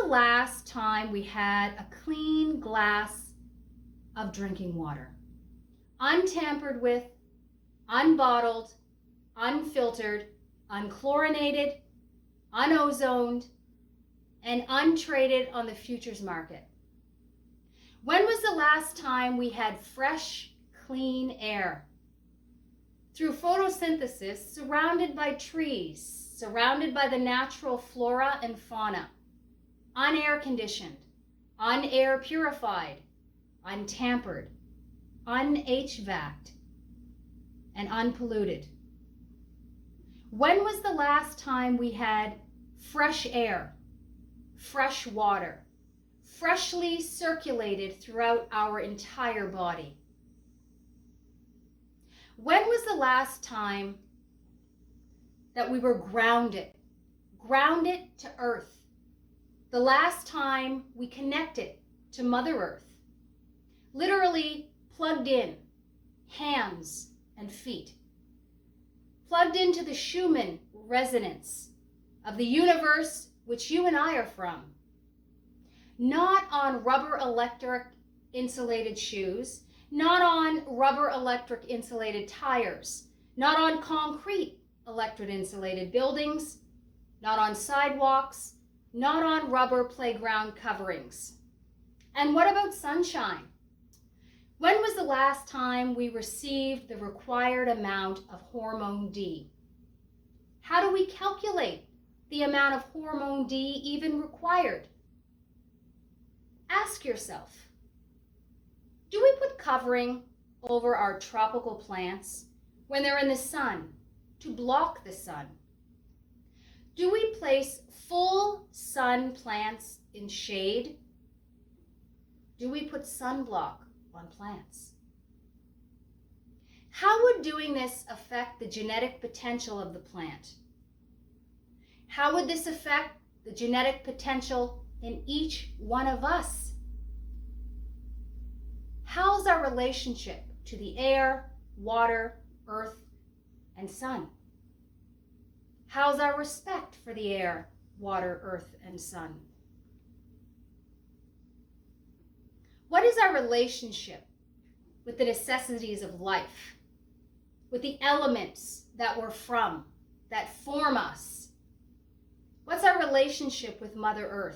the last time we had a clean glass of drinking water? Untampered with, unbottled, unfiltered, unchlorinated, unozoned, and untraded on the futures market. When was the last time we had fresh, clean air? Through photosynthesis, surrounded by trees, surrounded by the natural flora and fauna, unair conditioned, unair purified, untampered, un-HVAC'd, and unpolluted. When was the last time we had fresh air, fresh water, freshly circulated throughout our entire body? When was the last time that we were grounded to Earth? The last time we connected to Mother Earth, literally plugged in, hands and feet, plugged into the Schumann resonance of the universe which you and I are from, not on rubber electric insulated shoes, not on rubber electric insulated tires, not on concrete electric insulated buildings, not on sidewalks, not on rubber playground coverings. And what about sunshine? When was the last time we received the required amount of hormone D? How do we calculate the amount of hormone D even required? Ask yourself, do we put covering over our tropical plants when they're in the sun to block the sun? Do we place full sun plants in shade? Do we put sunblock on plants? How would doing this affect the genetic potential of the plant? How would this affect the genetic potential in each one of us? How's our relationship to the air, water, earth, and sun? How's our respect for the air, water, earth, and sun? What is our relationship with the necessities of life, with the elements that we're from, that form us? What's our relationship with Mother Earth?